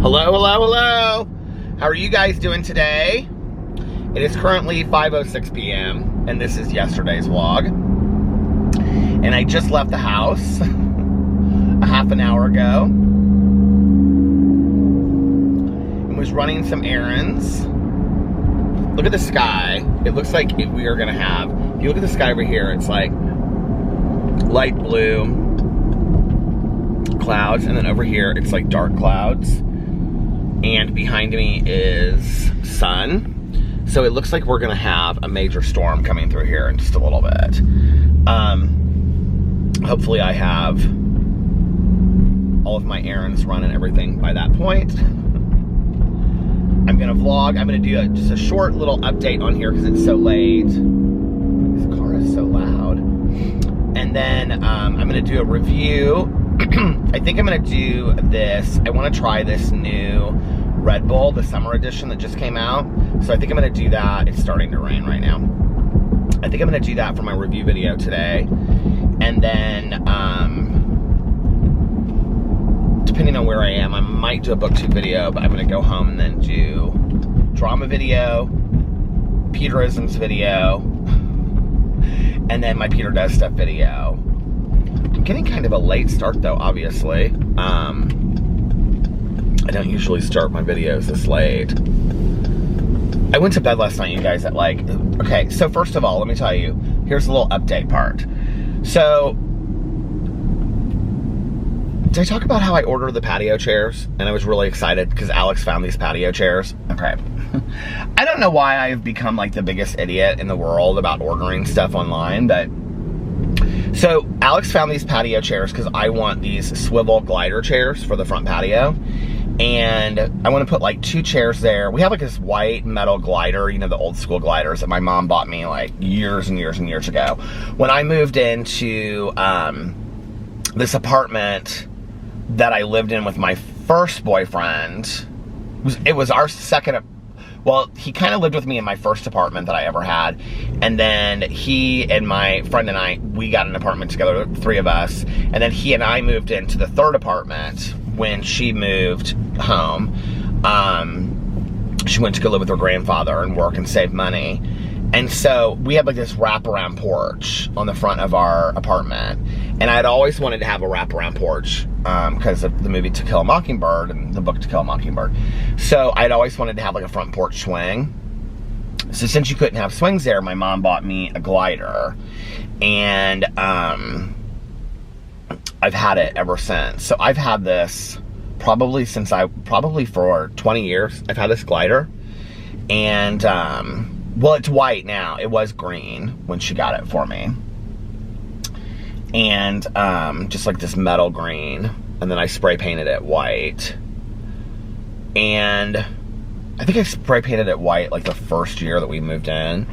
Hello, hello, hello. How are you guys doing today? It is currently 5:06 p.m. and this is yesterday's vlog. And I just left the house a half an hour ago and was running some errands. Look at the sky. It looks like we are gonna have, if you look at the sky over here, it's like light blue clouds, and then over here it's like dark clouds. And behind me is sun. So it looks like we're gonna have a major storm coming through here in just a little bit. Hopefully I have all of my errands run and everything by that point. I'm gonna vlog. I'm gonna do just a short little update on here because it's so late. This car is so loud. And then I'm gonna do a review. I think I'm gonna do this. I wanna try this new Red Bull, the summer edition that just came out. So I think I'm gonna do that. It's starting to rain right now. I think I'm gonna do that for my review video today. And then, depending on where I am, I might do a booktube video, but I'm gonna go home and then do drama video, Peterisms video, and then my Peter Does Stuff video. I'm getting kind of a late start though, obviously. I don't usually start my videos this late. I went to bed last night, you guys, at like, okay, so first of all, let me tell you, here's a little update part. So, did I talk about how I ordered the patio chairs? And I was really excited because Alex found these patio chairs. Okay. I don't know why I've become like the biggest idiot in the world about ordering stuff online, but so Alex found these patio chairs because I want these swivel glider chairs for the front patio. And I want to put like 2 chairs there. We have like this white metal glider, you know, the old school gliders that my mom bought me like years and years and years ago. When I moved into this apartment that I lived in with my first boyfriend, it was our second, well, he kind of lived with me in my first apartment that I ever had. And then he and my friend and I, we got an apartment together, 3 of us. And then he and I moved into the 3rd apartment when she moved home. She went to go live with her grandfather and work and save money. And so we had like this wraparound porch on the front of our apartment. And I had always wanted to have a wraparound porch because of the movie To Kill a Mockingbird and the book To Kill a Mockingbird. So I'd always wanted to have like a front porch swing. So since you couldn't have swings there, my mom bought me a glider. And I've had it ever since. So I've had this probably for 20 years. I've had this glider. And, well, it's white now. It was green when she got it for me. And, just like this metal green. And then I spray painted it white. And I think I spray painted it white like the first year that we moved in.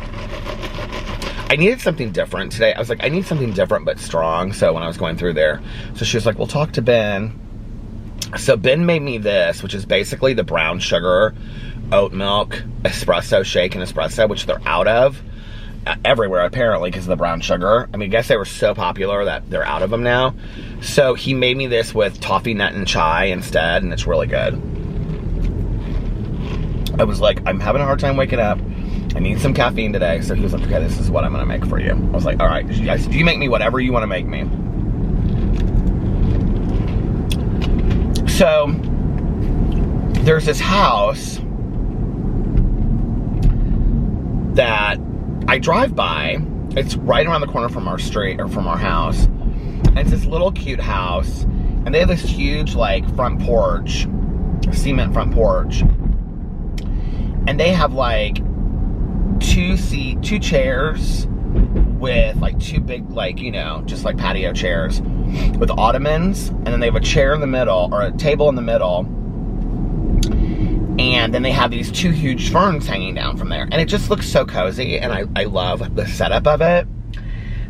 I needed something different today. I was like, I need something different but strong. So when I was going through there, so she was like, well, talk to Ben. So Ben made me this, which is basically the brown sugar oat milk espresso shake and espresso, which they're out of everywhere apparently because of the brown sugar. I mean, I guess they were so popular that they're out of them now. So he made me this with toffee nut and chai instead, and it's really good. I was like, I'm having a hard time waking up. I need some caffeine today. So he was like, okay, this is what I'm gonna make for you. I was like, all right, you make me whatever you want to make me. So there's this house that I drive by. It's right around the corner from our street, or from our house. And it's this little cute house. And they have this huge like front porch, cement front porch. And they have like 2 chairs with like 2 big, like, you know, just like patio chairs with ottomans. And then they have a chair in the middle, or a table in the middle. And then they have these 2 huge ferns hanging down from there. And it just looks so cozy. And I love the setup of it.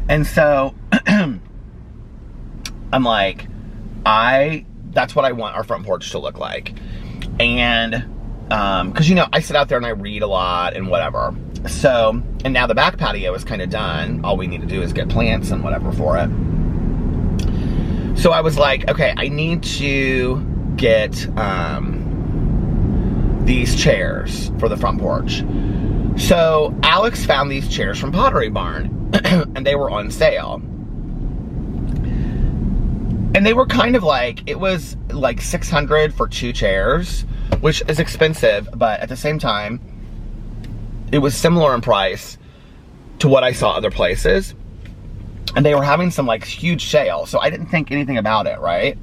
And so I'm like, that's what I want our front porch to look like. And because, you know, I sit out there and I read a lot and whatever. So, and now the back patio is kind of done. All we need to do is get plants and whatever for it. So I was like, okay, I need to get these chairs for the front porch. So Alex found these chairs from Pottery Barn, and they were on sale. And they were kind of like, it was like $600 for 2 chairs, which is expensive, but at the same time, it was similar in price to what I saw other places. And they were having some like huge sale, so I didn't think anything about it, right?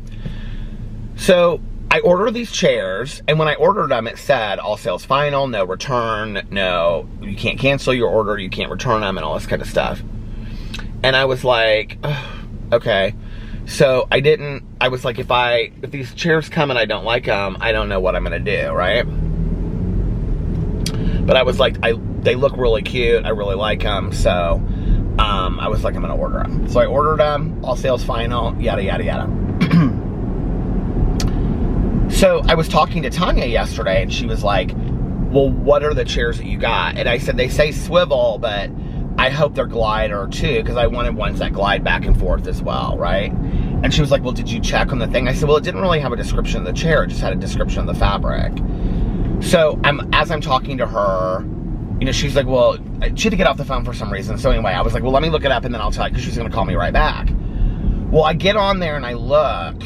So I ordered these chairs, and when I ordered them, it said all sales final, no return, no, you can't cancel your order, you can't return them, and all this kind of stuff. And I was like, oh, okay. So I was like, if these chairs come and I don't like them, I don't know what I'm gonna do, right? But I was like, they look really cute, I really like them, so I was like, I'm gonna order them. So I ordered them, all sales final, yada, yada, yada. So I was talking to Tanya yesterday, and she was like, well, what are the chairs that you got? And I said, they say swivel, but I hope they're glider too, because I wanted ones that glide back and forth as well, right? And she was like, well, did you check on the thing? I said, well, it didn't really have a description of the chair, it just had a description of the fabric. So as I'm talking to her, you know, she's like, well, she had to get off the phone for some reason. So anyway, I was like, well, let me look it up and then I'll tell you, because she's going to call me right back. Well, I get on there and I look,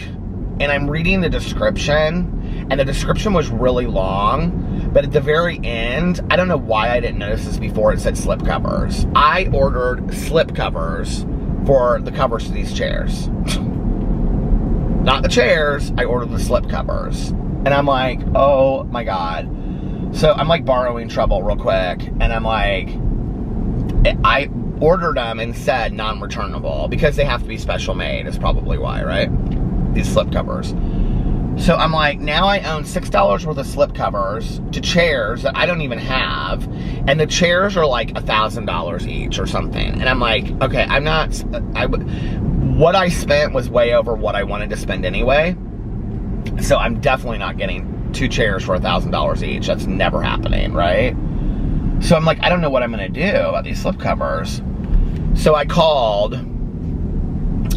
and I'm reading the description, and the description was really long, but at the very end, I don't know why I didn't notice this before, it said slip covers. I ordered slip covers for the covers to these chairs. Not the chairs, I ordered the slip covers. And I'm like, oh my God. So I'm like borrowing trouble real quick, and I'm like, I ordered them and said non-returnable, because they have to be special made, is probably why, right? These slip covers. So I'm like, now I own $6 worth of slip covers to chairs that I don't even have, and the chairs are like $1,000 each or something. And I'm like, okay, what I spent was way over what I wanted to spend anyway. So I'm definitely not getting 2 chairs for $1,000 each. That's never happening, right? So I'm like, I don't know what I'm gonna do about these slip covers. So I called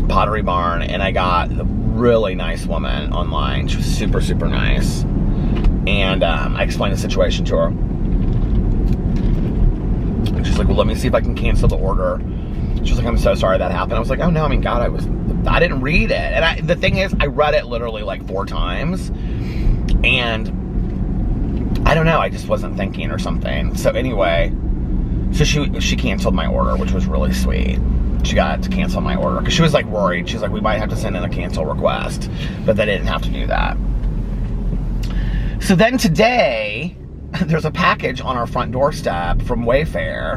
Pottery Barn, and I got a really nice woman online. She was super, super nice. And I explained the situation to her. And she's like, well, let me see if I can cancel the order. She was like, I'm so sorry that happened. I was like, oh no, I mean, God, I didn't read it. And the thing is, I read it literally like 4 times. And I don't know, I just wasn't thinking or something. So anyway, so she canceled my order, which was really sweet. She got to cancel my order, because she was like worried. She's like, we might have to send in a cancel request, but they didn't have to do that. So then today, there's a package on our front doorstep from Wayfair,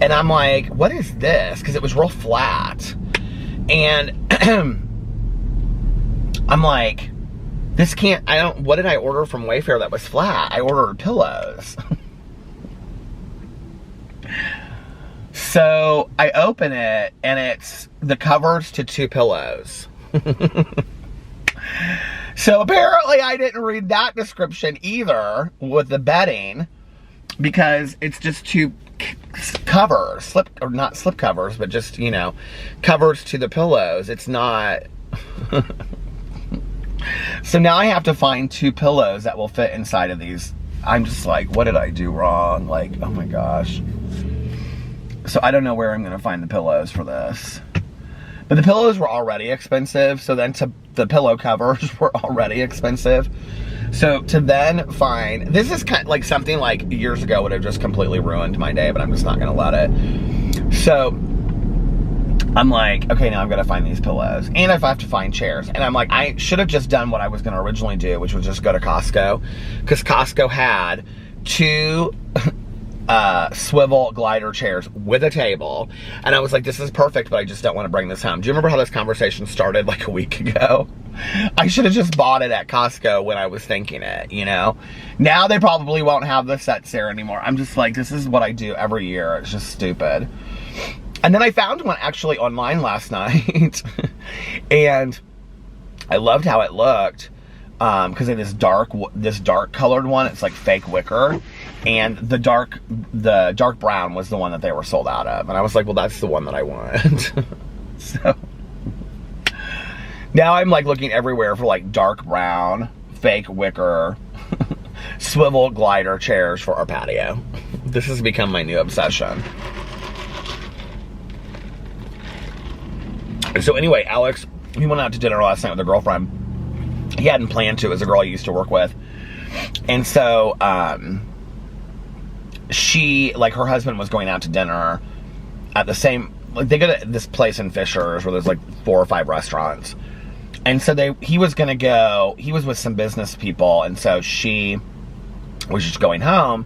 and I'm like, what is this? Because it was real flat. And I'm like, what did I order from Wayfair that was flat? I ordered pillows. So I open it, and it's the covers to 2 pillows. So apparently I didn't read that description either with the bedding, because it's just 2 covers, not slip covers, but just, you know, covers to the pillows. It's not. So now I have to find 2 pillows that will fit inside of these. I'm just like, what did I do wrong? Like, oh my gosh. So I don't know where I'm going to find the pillows for this. But the pillows were already expensive, so then the pillow covers were already expensive. So to then find, this is kind of like something like years ago would have just completely ruined my day, but I'm just not going to let it. So I'm like, okay, now I'm going to find these pillows, and if I have to find chairs. And I'm like, I should have just done what I was going to originally do, which was just go to Costco, because Costco had 2 swivel glider chairs with a table, and I was like, this is perfect, but I just don't want to bring this home. Do you remember how this conversation started like a week ago? I should have just bought it at Costco when I was thinking it, you know? Now they probably won't have the sets there anymore. I'm just like, this is what I do every year. It's just stupid. And then I found one actually online last night, and I loved how it looked, because it is this dark colored one. It's like fake wicker, and the dark brown was the one that they were sold out of, and I was like, well, that's the one that I want. So now I'm like looking everywhere for like dark brown fake wicker swivel glider chairs for our patio. This has become my new obsession. So anyway, Alex, he went out to dinner last night with a girlfriend. He hadn't planned to. It was a girl he used to work with. And so, she, like, her husband was going out to dinner at the same, like, they go to this place in Fishers where there's like 4 or 5 restaurants. And so he was gonna go, he was with some business people, and so she was just going home.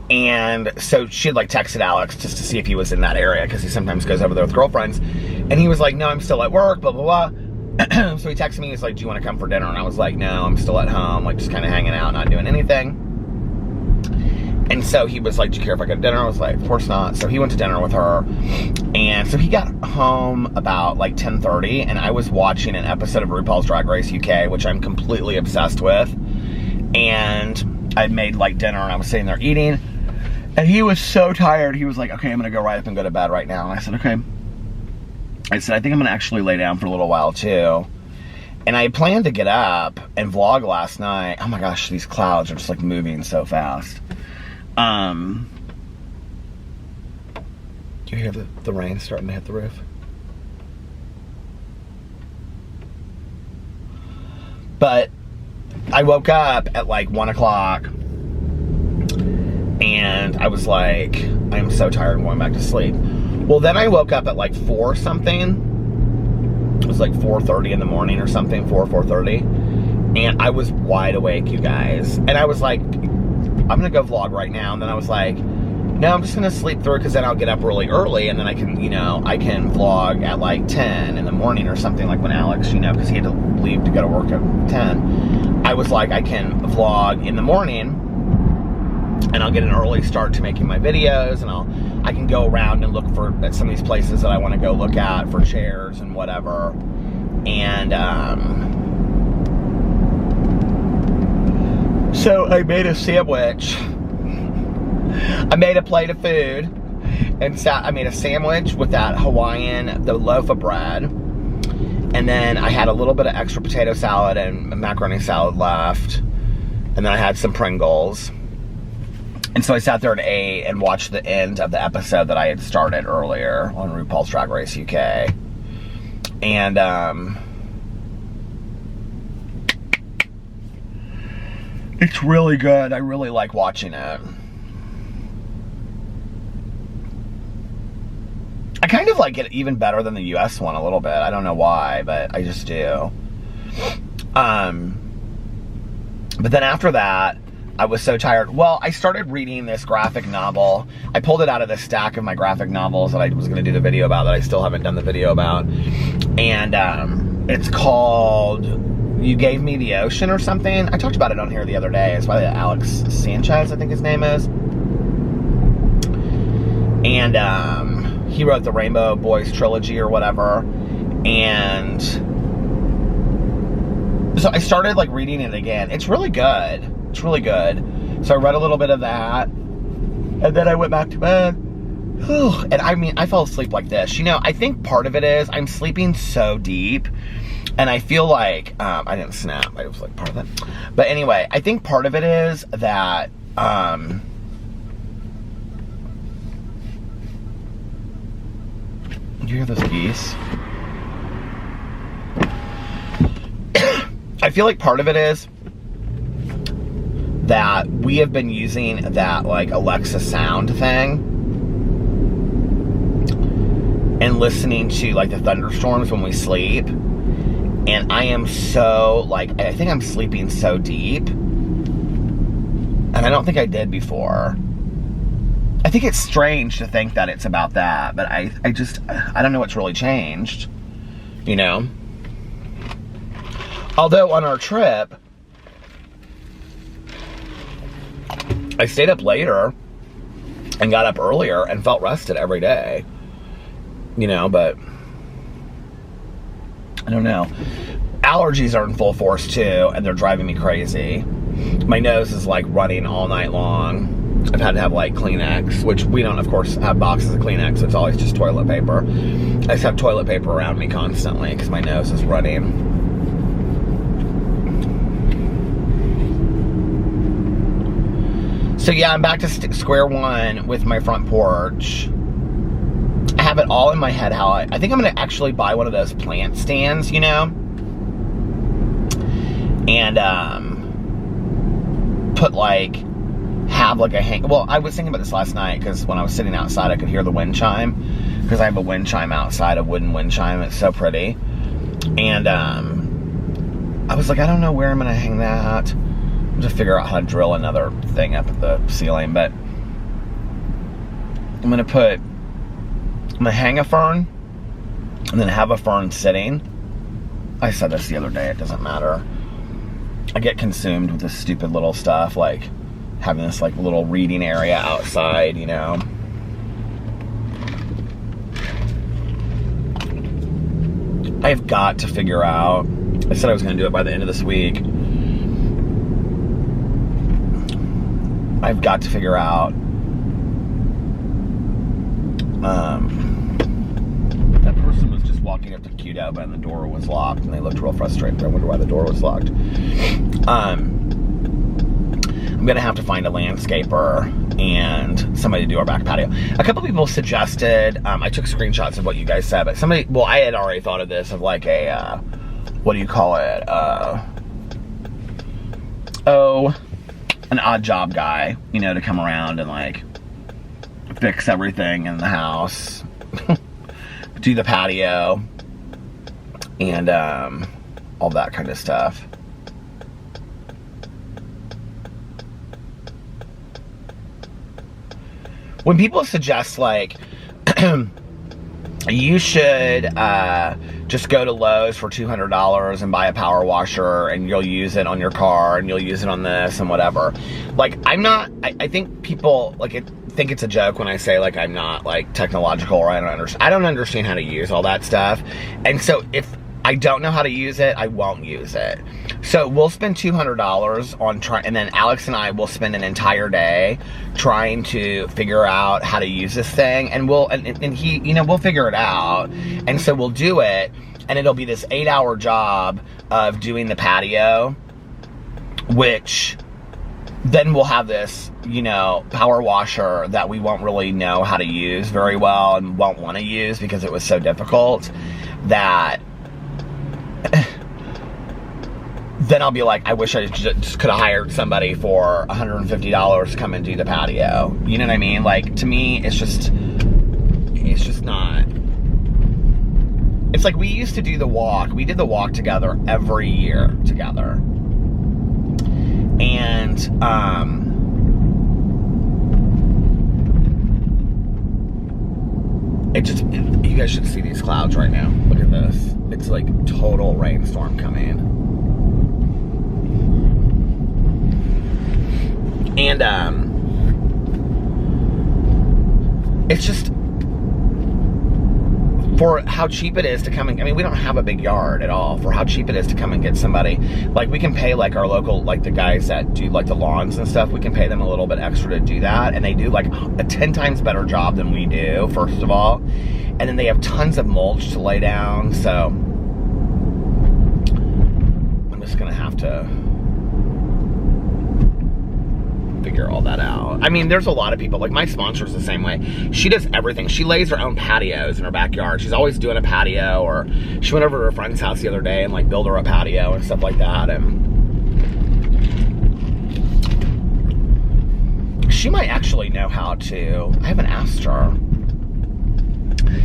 And so she had like texted Alex just to see if he was in that area, because he sometimes goes over there with girlfriends. And he was like, no, I'm still at work, blah, blah, blah. So he texted me, he's like, do you want to come for dinner? And I was like, no, I'm still at home, like just kind of hanging out, not doing anything. And so he was like, do you care if I go to dinner? I was like, of course not. So he went to dinner with her. And so he got home about like 10:30, and I was watching an episode of RuPaul's Drag Race UK, which I'm completely obsessed with. And I'd made like dinner, and I was sitting there eating. And he was so tired. He was like, okay, I'm going to go right up and go to bed right now. And I said, okay. I said, I think I'm going to actually lay down for a little while too. And I planned to get up and vlog last night. Oh my gosh, these clouds are just like moving so fast. Do you hear the rain starting to hit the roof? But I woke up at like 1 o'clock and I was like, I'm so tired, I'm going back to sleep. Well, then I woke up at like 4 something. It was like 4:30 in the morning or something, 4:30. And I was wide awake, you guys. And I was like, I'm gonna go vlog right now. And then I was like, no, I'm just gonna sleep through, because then I'll get up really early, and then I can, you know, I can vlog at like 10 in the morning or something, like when Alex, you know, because he had to leave to go to work at 10. I was like, I can vlog in the morning, and I'll get an early start to making my videos, and I can go around and look at some of these places that I want to go look at for chairs and whatever. And so I made a sandwich. I made a plate of food, and I made a sandwich with that the loaf of bread, and then I had a little bit of extra potato salad and macaroni salad left, and then I had some Pringles. And so I sat there and ate and watched the end of the episode that I had started earlier on RuPaul's Drag Race UK. And it's really good. I really like watching it. I kind of like it even better than the US one a little bit. I don't know why, but I just do. But then after that, I was so tired. Well, I started reading this graphic novel. I pulled it out of the stack of my graphic novels that I was going to do the video about, that I still haven't done the video about. And it's called You Gave Me the Ocean or something. I talked about it on here the other day. It's by Alex Sanchez, I think his name is. And he wrote the Rainbow Boys trilogy or whatever. And so I started like reading it again. It's really good. It's really good. So I read a little bit of that, and then I went back to bed. And I mean, I fell asleep like this. You know, I think part of it is I'm sleeping so deep, and I feel like, I didn't snap. I was like part of it. But anyway, I think part of it is that, do you hear those geese? I feel like part of it is that we have been using that like Alexa sound thing and listening to like the thunderstorms when we sleep. And I am so like, I think I'm sleeping so deep, and I don't think I did before. I think it's strange to think that it's about that, but I don't know what's really changed, you know? Although on our trip, I stayed up later and got up earlier and felt rested every day, you know, but I don't know. Allergies are in full force too, and they're driving me crazy. My nose is like running all night long. I've had to have like Kleenex, which we don't, of course, have boxes of Kleenex. It's always just toilet paper. I just have toilet paper around me constantly because my nose is running. So yeah, I'm back to square one with my front porch. I have it all in my head how I think I'm gonna actually buy one of those plant stands, you know, and put like, have like a well, I was thinking about this last night because when I was sitting outside I could hear the wind chime, because I have a wind chime outside, a wooden wind chime. It's so pretty. And I was like, I don't know where I'm gonna hang that. I'm just figure out how to drill another thing up at the ceiling, but I'm gonna hang a fern and then have a fern sitting. I said this the other day, it doesn't matter. I get consumed with this stupid little stuff, like having this like little reading area outside, you know. I've got to figure out, I said I was going to do it by the end of this week. I've got to figure out that person was just walking up to Qdoba and the door was locked and they looked real frustrated. I wonder why the door was locked. I'm gonna have to find a landscaper and somebody to do our back patio. A couple people suggested, I took screenshots of what you guys said, but somebody, well, I had already thought of this, of like a, what do you call it? An odd job guy, you know, to come around and like fix everything in the house, do the patio, and all that kind of stuff. When people suggest like, you should just go to Lowe's for $200 and buy a power washer and you'll use it on your car and you'll use it on this and whatever. Like, I'm not, I think people like think it's a joke when I say like I'm not like technological or I don't understand how to use all that stuff. And so if I don't know how to use it, I won't use it. So we'll spend $200 on and then Alex and I will spend an entire day trying to figure out how to use this thing, and he, you know, we'll figure it out. And so we'll do it, and it'll be this 8-hour job of doing the patio, which then we'll have this, you know, power washer that we won't really know how to use very well and won't want to use because it was so difficult that then I'll be like, I wish I just could have hired somebody for $150 to come and do the patio. You know what I mean? Like, to me, it's just not. It's like we used to do the walk. We did the walk together every year together. And, you guys should see these clouds right now. Look at this. It's like total rainstorm coming. And it's just, for how cheap it is to come and, I mean, we don't have a big yard at all. For how cheap it is to come and get somebody, like we can pay like our local, like the guys that do like the lawns and stuff, we can pay them a little bit extra to do that. And they do like a 10 times better job than we do, first of all. And then they have tons of mulch to lay down. So I'm just gonna have to figure all that out. I mean, there's a lot of people, like my sponsor's the same way. She does everything. She lays her own patios in her backyard. She's always doing a patio, or she went over to her friend's house the other day and like built her a patio and stuff like that. And she might actually know how to. I haven't asked her.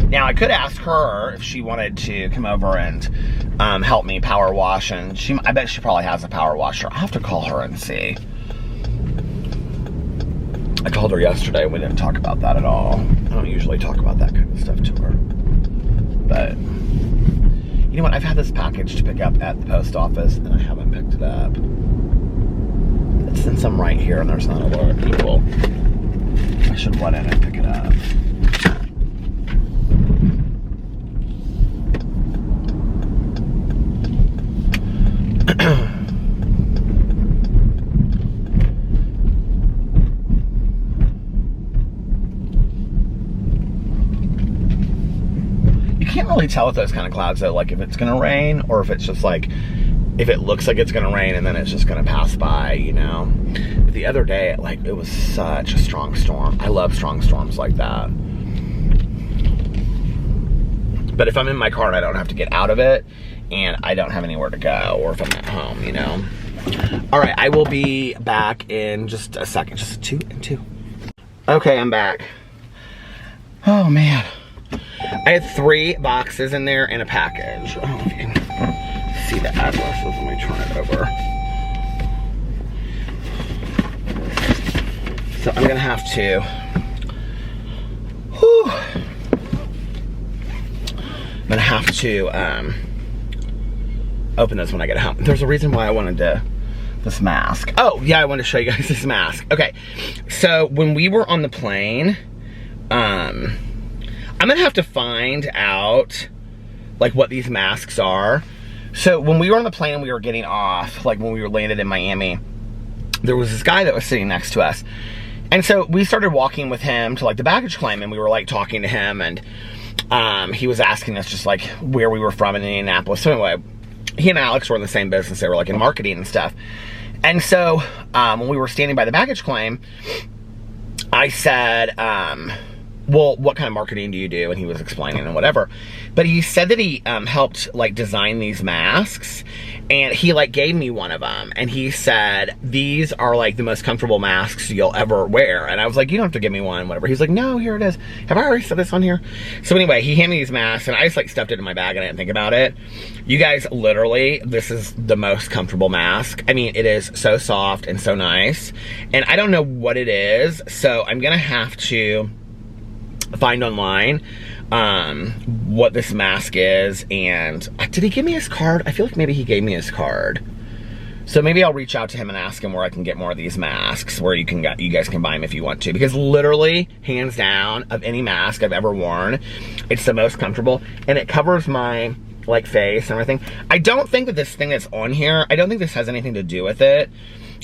Now, I could ask her if she wanted to come over and help me power wash, and I bet she probably has a power washer. I'll have to call her and see. I called her yesterday. We didn't talk about that at all. I don't usually talk about that kind of stuff to her. But, you know what? I've had this package to pick up at the post office, and I haven't picked it up. It's since I'm right here, and there's not a lot of people. I should run in and pick it up. Really tell with those kind of clouds though, like if it's gonna rain or if it's just like, if it looks like it's gonna rain and then it's just gonna pass by, you know. With the other day, like, it was such a strong storm. I love strong storms like that. But if I'm in my car and I don't have to get out of it, and I don't have anywhere to go, or if I'm at home, you know. All right, I will be back in just a second. Just 2 and 2. Okay, I'm back. Oh, man. I had 3 boxes in there and a package. I don't know if you can see the addresses. Let me turn it over. So I'm gonna have to, I'm gonna have to open this when I get home. There's a reason why I wanted this mask. Oh yeah, I wanted to show you guys this mask. Okay, so when we were on the plane, I'm gonna have to find out like what these masks are. So when we were on the plane and we were getting off, like when we were landed in Miami, there was this guy that was sitting next to us. And so we started walking with him to like the baggage claim, and we were like talking to him, and he was asking us just like where we were from in Indianapolis. So anyway, he and Alex were in the same business. They were like in marketing and stuff. And so when we were standing by the baggage claim, I said, well, what kind of marketing do you do? And he was explaining and whatever. But he said that he helped like design these masks, and he like gave me one of them, and he said, these are like the most comfortable masks you'll ever wear. And I was like, you don't have to give me one, whatever. He's like, no, here it is. Have I already said this on here? So anyway, he handed me these masks, and I just like stuffed it in my bag and I didn't think about it. You guys, literally, this is the most comfortable mask. I mean, it is so soft and so nice, and I don't know what it is, so I'm gonna have to find online what this mask is. And did he give me his card? I feel like maybe he gave me his card. So maybe I'll reach out to him and ask him where I can get more of these masks, where you guys can buy them if you want to, because literally, hands down, of any mask I've ever worn, it's the most comfortable, and it covers my like face and everything. I don't think that this thing that's on here, I don't think this has anything to do with it.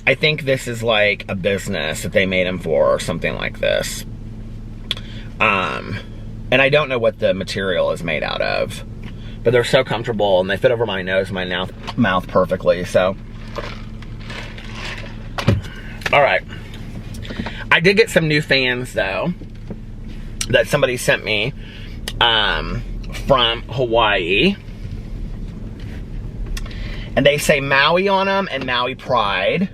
I think this is like a business that they made them for, or something like this. And I don't know what the material is made out of, but they're so comfortable, and they fit over my nose and my mouth perfectly, so. All right. I did get some new fans, though, that somebody sent me from Hawaii. And they say Maui on them and Maui Pride.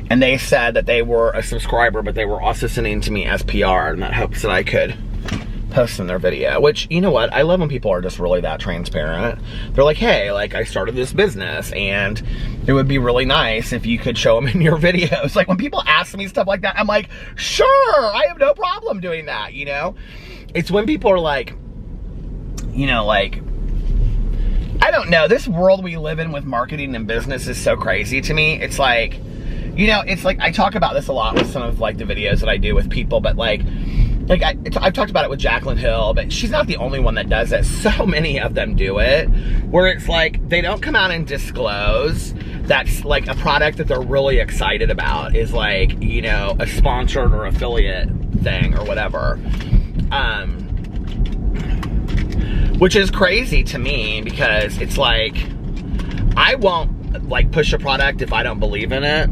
And they said that they were a subscriber, but they were also sending to me as PR in that hopes that I could post in their video. Which, you know what? I love when people are just really that transparent. They're like, hey, like, I started this business, and it would be really nice if you could show them in your videos. Like, when people ask me stuff like that, I'm like, sure, I have no problem doing that, you know? It's when people are like, you know, like, I don't know, this world we live in with marketing and business is so crazy to me. It's like, you know, it's like, I talk about this a lot with some of like the videos that I do with people, but like I've talked about it with Jaclyn Hill, but she's not the only one that does it. So many of them do it, where it's like, they don't come out and disclose that's like a product that they're really excited about is like, you know, a sponsored or affiliate thing or whatever. Which is crazy to me, because it's like, I won't like push a product if I don't believe in it.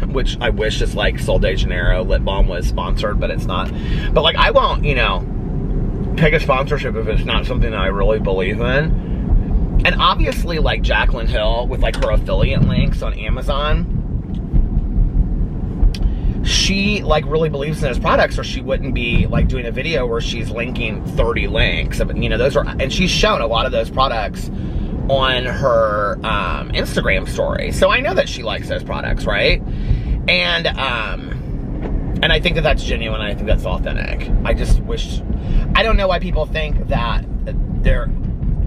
Which I wish just like Sol de Janeiro lip balm was sponsored, but it's not. But like, I won't, you know, take a sponsorship if it's not something that I really believe in. And obviously, like Jaclyn Hill with like her affiliate links on Amazon, she like really believes in those products, or she wouldn't be like doing a video where she's linking 30 links. You know, those are, and she's shown a lot of those products on her Instagram story. So I know that she likes those products, right? And I think that that's genuine, and I think that's authentic. I just wish, I don't know why people think that their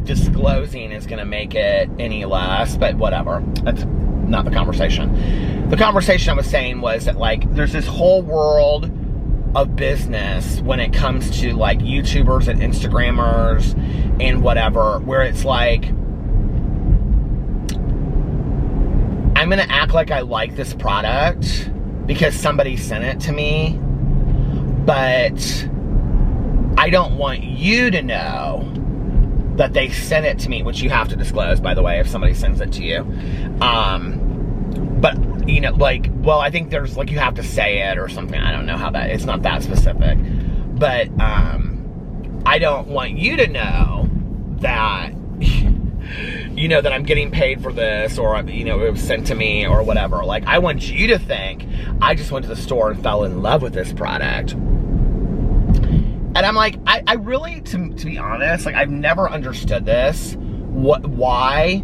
disclosing is gonna make it any less, but whatever. That's not the conversation. The conversation I was saying was that like, there's this whole world of business when it comes to like YouTubers and Instagrammers and whatever, where it's like, I'm gonna act like I like this product because somebody sent it to me, but I don't want you to know that they sent it to me, which you have to disclose, by the way, if somebody sends it to you. But you know, like, well, I think there's, like, you have to say it or something. I don't know how that, it's not that specific. But, I don't want you to know that, you know, that I'm getting paid for this, or, you know, it was sent to me or whatever. Like, I want you to think I just went to the store and fell in love with this product. And I'm like, I really, to be honest, like, I've never understood this. Why?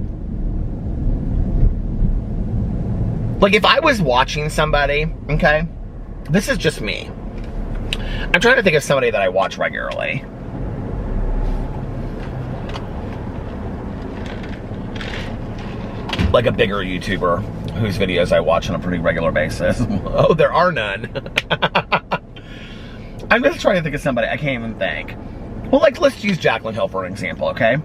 Like, if I was watching somebody, okay, this is just me. I'm trying to think of somebody that I watch regularly. Like a bigger YouTuber whose videos I watch on a pretty regular basis. Oh, there are none. I'm just trying to think of somebody. I can't even think. Well, like, let's use Jaclyn Hill for an example, okay?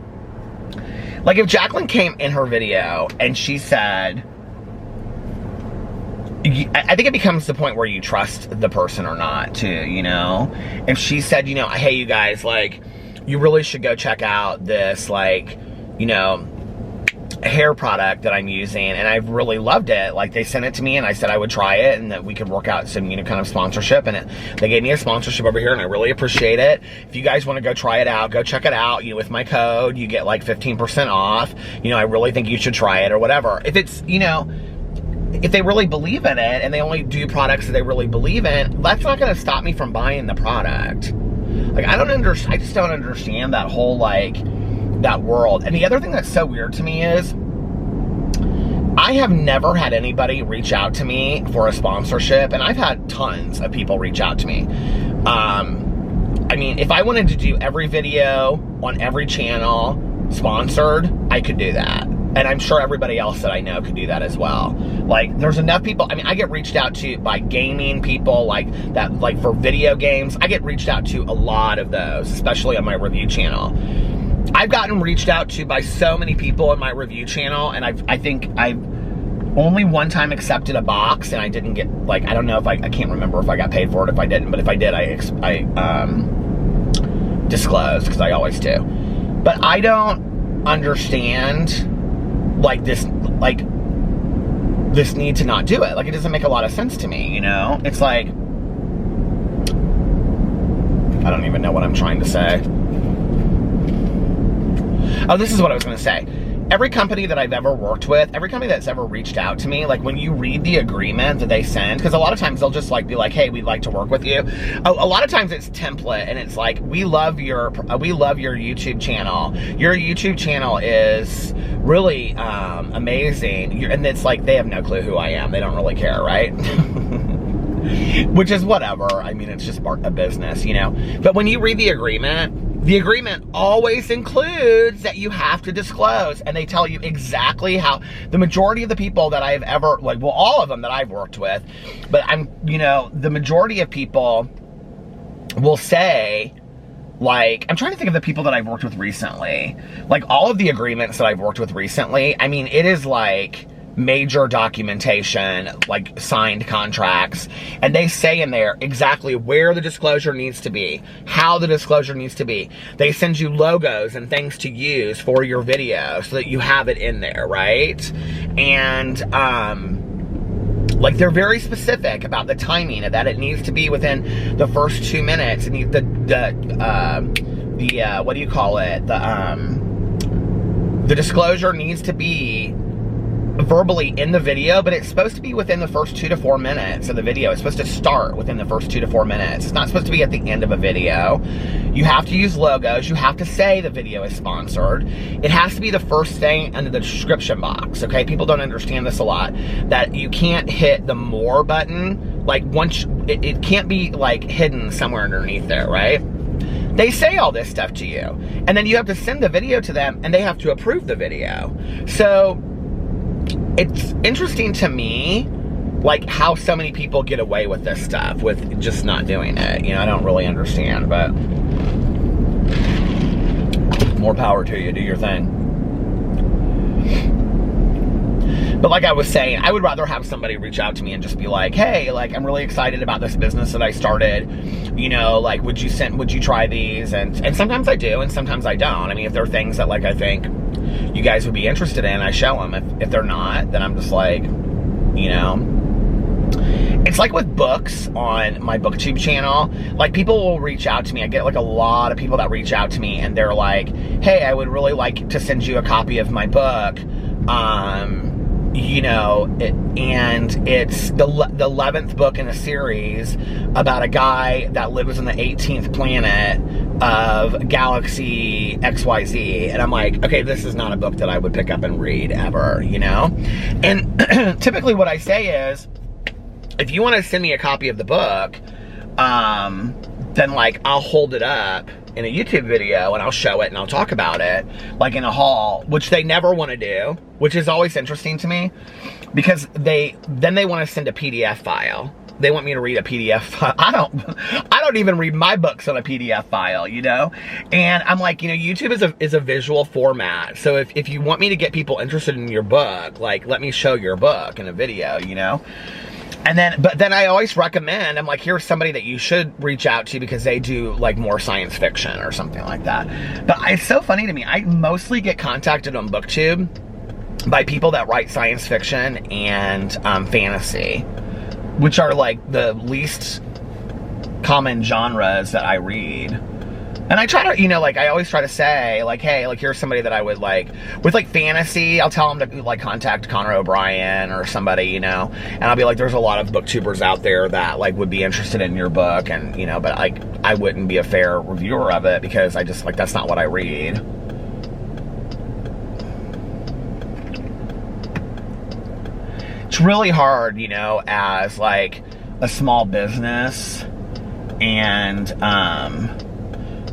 Like, if Jaclyn came in her video and she said, I think it becomes the point where you trust the person or not, too, you know? If she said, you know, hey, you guys, like, you really should go check out this, like, you know, hair product that I'm using, and I've really loved it. Like, they sent it to me, and I said I would try it, and that we could work out some, you know, kind of sponsorship, and they gave me a sponsorship over here, and I really appreciate it. If you guys want to go try it out, go check it out. You know, with my code, you get like 15% off. You know, I really think you should try it, or whatever. If it's, you know, if they really believe in it, and they only do products that they really believe in, that's not going to stop me from buying the product. Like, I just don't understand that whole, like, that world. And the other thing that's so weird to me is I have never had anybody reach out to me for a sponsorship, and I've had tons of people reach out to me. I mean, if I wanted to do every video on every channel sponsored, I could do that. And I'm sure everybody else that I know could do that as well. Like, there's enough people. I mean, I get reached out to by gaming people, like that, like for video games. I get reached out to a lot of those, especially on my review channel. I've gotten reached out to by so many people on my review channel, and I think I've only one time accepted a box, and I didn't get, like, I don't know if I can't remember if I got paid for it, if I didn't, but if I did, I disclosed, because I always do. But I don't understand, like, this need to not do it. Like, it doesn't make a lot of sense to me, you know? It's like, I don't even know what I'm trying to say. Oh, this is what I was going to say. Every company that I've ever worked with, every company that's ever reached out to me, like, when you read the agreement that they send, because a lot of times they'll just, like, be like, hey, we'd like to work with you. A lot of times it's template, and it's like, we love your YouTube channel. Your YouTube channel is really amazing. And it's like, they have no clue who I am. They don't really care, right? Which is whatever. I mean, it's just part of business, you know? But when you read the agreement always includes that you have to disclose, and they tell you exactly how. The majority of the people that I've ever, like, well, all of them that I've worked with, but you know, the majority of people will say, like, I'm trying to think of the people that I've worked with recently. Like, all of the agreements that I've worked with recently, I mean, it is like major documentation, like signed contracts, and they say in there exactly where the disclosure needs to be, how the disclosure needs to be. They send you logos and things to use for your video so that you have it in there, right? And like, they're very specific about the timing, and that it needs to be within the first 2 minutes. And what do you call it? The disclosure needs to be verbally in the video, but it's supposed to be within the first 2 to 4 minutes of the video. It's supposed to start within the first 2 to 4 minutes. It's not supposed to be at the end of a video. You have to use logos. You have to say the video is sponsored. It has to be the first thing under the description box, okay? People don't understand this a lot, that you can't hit the more button. Like, once, it can't be, like, hidden somewhere underneath there, right? They say all this stuff to you, and then you have to send the video to them, and they have to approve the video. So it's interesting to me, like, how so many people get away with this stuff, with just not doing it. You know, I don't really understand, but more power to you. Do your thing. But like I was saying, I would rather have somebody reach out to me and just be like, hey, like, I'm really excited about this business that I started. You know, like, would you try these? And sometimes I do, and sometimes I don't. I mean, if there are things that, like, I think you guys would be interested in, I show them. If they're not, then I'm just like, you know? It's like with books on my booktube channel, like people will reach out to me. I get like a lot of people that reach out to me and they're like, hey, I would really like to send you a copy of my book. You know, and it's the 11th book in a series about a guy that lives on the 18th planet of galaxy XYZ. And I'm like, okay, this is not a book that I would pick up and read ever, you know? And typically what I say is, if you want to send me a copy of the book, then like I'll hold it up in a YouTube video and I'll show it and I'll talk about it like in a haul, which they never want to do, which is always interesting to me because they want to send a PDF file. They want me to read a PDF file. I don't even read my books on a PDF file, you know? And I'm like, you know, YouTube is a visual format. So if you want me to get people interested in your book, like let me show your book in a video, you know? But then I always recommend, I'm like, here's somebody that you should reach out to because they do like more science fiction or something like that. But it's so funny to me. I mostly get contacted on BookTube by people that write science fiction and fantasy, which are like the least common genres that I read. And I try to, you know, like, I always try to say, like, hey, like, here's somebody that I would, like, with, like, fantasy, I'll tell them to, like, contact Connor O'Brien or somebody, you know, and I'll be like, there's a lot of booktubers out there that, like, would be interested in your book, and, you know, but, like, I wouldn't be a fair reviewer of it because I just, like, that's not what I read. It's really hard, you know, as, like, a small business and,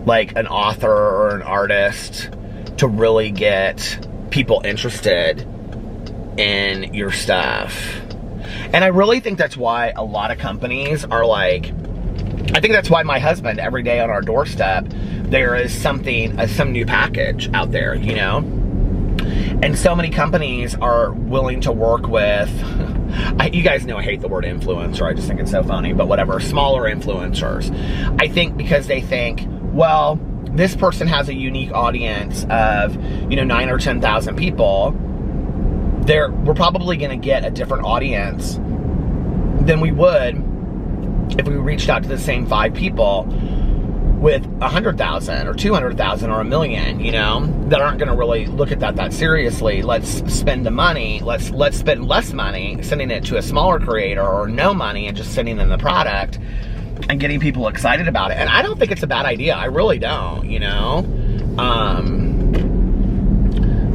like an author or an artist to really get people interested in your stuff. And I really think that's why a lot of companies are like, I think that's why my husband, every day on our doorstep, there is something, some new package out there, you know? And so many companies are willing to work with, you guys know I hate the word influencer, I just think it's so funny, but whatever, smaller influencers. I think because they think, well, this person has a unique audience of, you know, 9 or 10,000 people. We're probably going to get a different audience than we would if we reached out to the same 5 people with 100,000 or 200,000 or 1 million, you know, that aren't going to really look at that seriously. Let's spend the money. Let's spend less money sending it to a smaller creator, or no money and just sending them the product and getting people excited about it. And I don't think it's a bad idea. I really don't, you know?